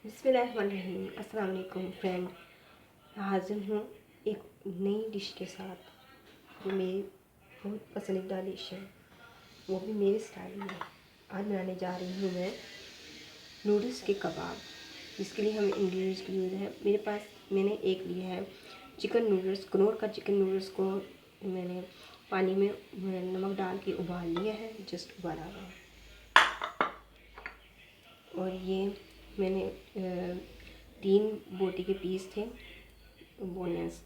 बिस्मिल्लाहिर्रहमानिर्रहीम। अस्सलाम वालेकुम फ्रेंड, हाजिर हूँ एक नई डिश के साथ जो मेरी बहुत पसंदीदा डिश है, वो भी मेरे स्टाइल में। आज बनाने जा रही हूँ मैं नूडल्स के कबाब, जिसके लिए हमें इंग्रेडिएंट्स की ज़रूरत है। मेरे पास मैंने एक लिया है चिकन नूडल्स, कनौर का चिकन नूडल्स को मैंने पानी में नमक डाल के उबाल लिया है, जस्ट उबाला हुआ है। और ये मैंने 3 बोटी के पीस थे बोनियस,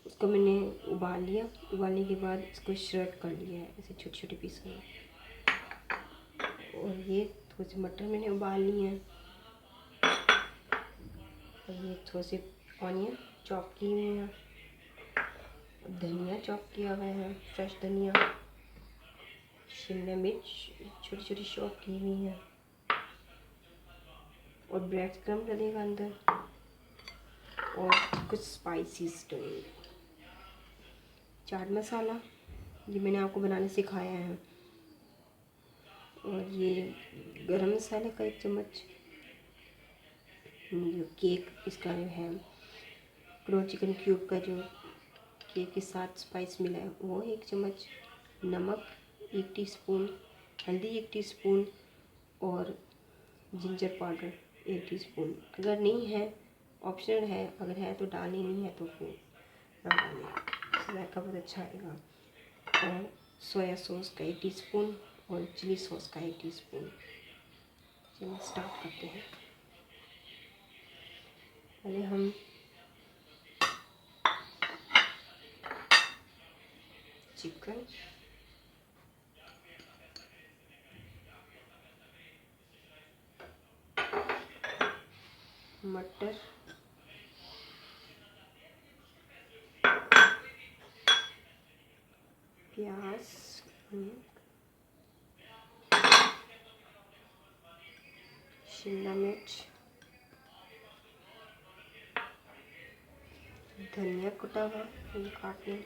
उसको मैंने उबाल लिया। उबालने के बाद इसको श्रेड कर लिया है ऐसे छोटे छोटे पीस में। और ये थोड़े से मटर मैंने उबाल लिए हैं। और ये थोड़े से ऑनियन चॉप की हुई है, धनिया चॉप किया हुआ है, फ्रेश धनिया, शिमला मिर्च छोटी छोटी चॉप की हुई है, और ब्रेड क्रम्ब डलेगा अंदर, और कुछ स्पाइसेस डलेंगे। चाट मसाला ये मैंने आपको बनाने सिखाया है, और ये गरम मसाले का 1 चम्मच, जो केक इसका जो है क्नोर चिकन क्यूब का जो केक के साथ स्पाइस मिला है वो 1 चम्मच, नमक 1 टीस्पून, हल्दी 1 टीस्पून, और जिंजर पाउडर 1 टीस्पून। अगर नहीं है ऑप्शनल है, अगर है तो डालनी, नहीं है तो फिर ना डालें, जायका बहुत अच्छा आएगा। और सोया सॉस का 1 टीस्पून और चिली सॉस का 1 टीस्पून। चलिए स्टार्ट करते हैं। पहले हम चिकन, मटर, प्याज, शिमला मिर्च, धनिया कुटा हुआ ये काट लें,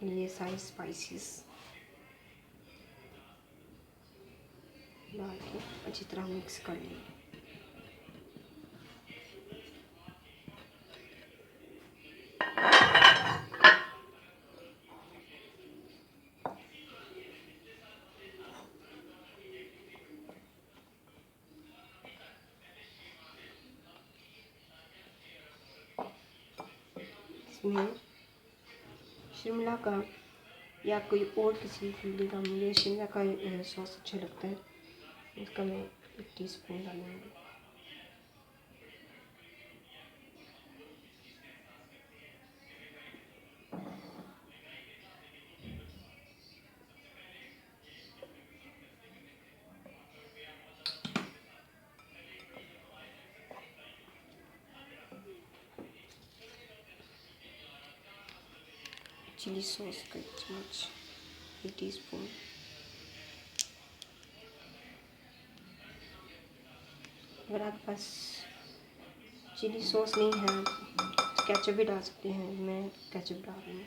ये सारी स्पाइसेस डाल के अच्छी तरह मिक्स कर लेंगे। इसमें शिमला का या कोई और किसी फूड का, मुझे शिमला का सॉस अच्छा लगता है, इसका मैं 1 टीस्पून डालूँगी। चिली सॉस का 1 चम्मच, 1 टीस्पून। अगर आपके पास चिली सॉस नहीं है तो केचप भी डाल सकते हैं, मैं केचप डाल रही हूँ।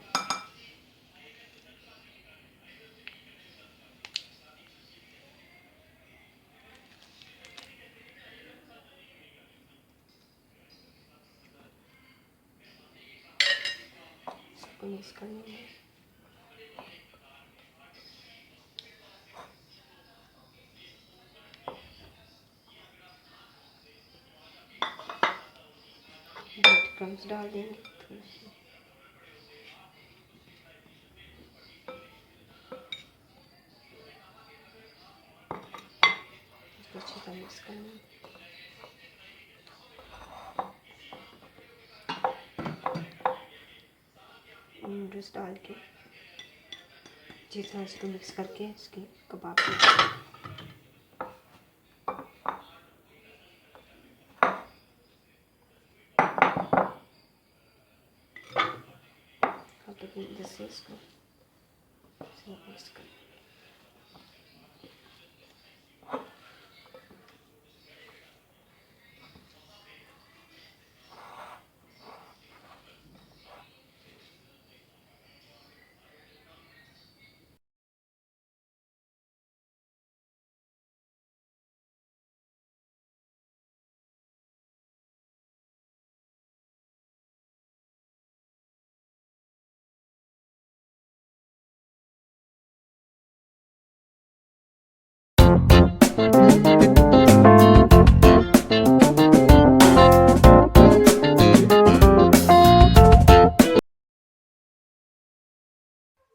इसको मिक्स कर लेंगे। ब्रेड क्रम्स डाल देंगे थोड़े से, इसको अच्छी तरह मिक्स कर लेंगे। नूडल्स डाल के अच्छी तरह इसको मिक्स करके इसके कबाब जैसे इसको मिक्स कर।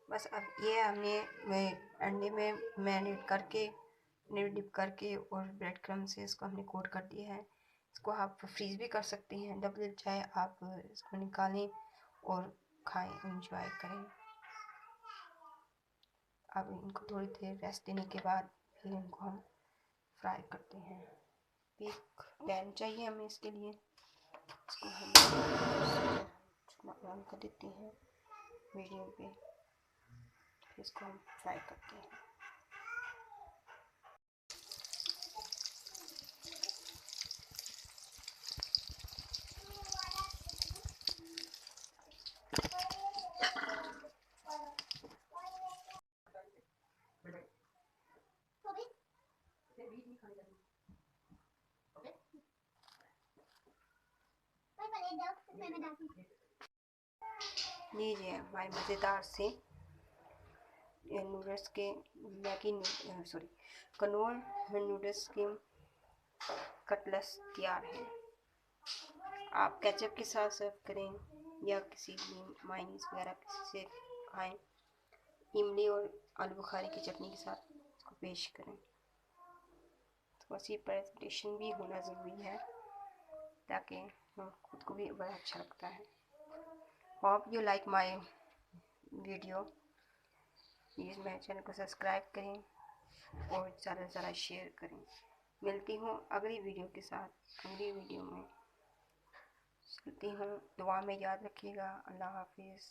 बस अब ये हमने अंडे में मैरिनेट करके डिप करके और ब्रेड क्रम से इसको हमने कोट कर दिया है। इसको आप फ्रीज़ भी कर सकते हैं, डबल चाहे आप इसको निकालें और खाएं, एंजॉय करें। अब इनको थोड़ी देर रेस्ट देने के बाद फिर इनको हम फ्राई करते हैं। एक पैन चाहिए हमें इसके लिए, इसको हम ऑन कर देते हैं मीडियम पे, फिर इसको हम फ्राई करते हैं। लीजिए हमारे मज़ेदार से नूडल्स के कनौर नूडल्स के कटलेट्स तैयार हैं। आप केचप के साथ सर्व करें या किसी भी मायोनीज वगैरह किसी से खाएं। इमली और आलू बुखारे की चटनी के साथ इसको पेश करें। थोड़ा सी प्रेजेंटेशन भी होना ज़रूरी है ताकि खुद को भी बड़ा अच्छा लगता है। Hope you like my video. Please मेरे चैनल को सब्सक्राइब करें और ज़्यादा से ज़्यादा शेयर करें। मिलती हूँ अगली वीडियो के साथ। अगली वीडियो में चलती हूँ, दुआ में याद रखिएगा। अल्लाह हाफिज़।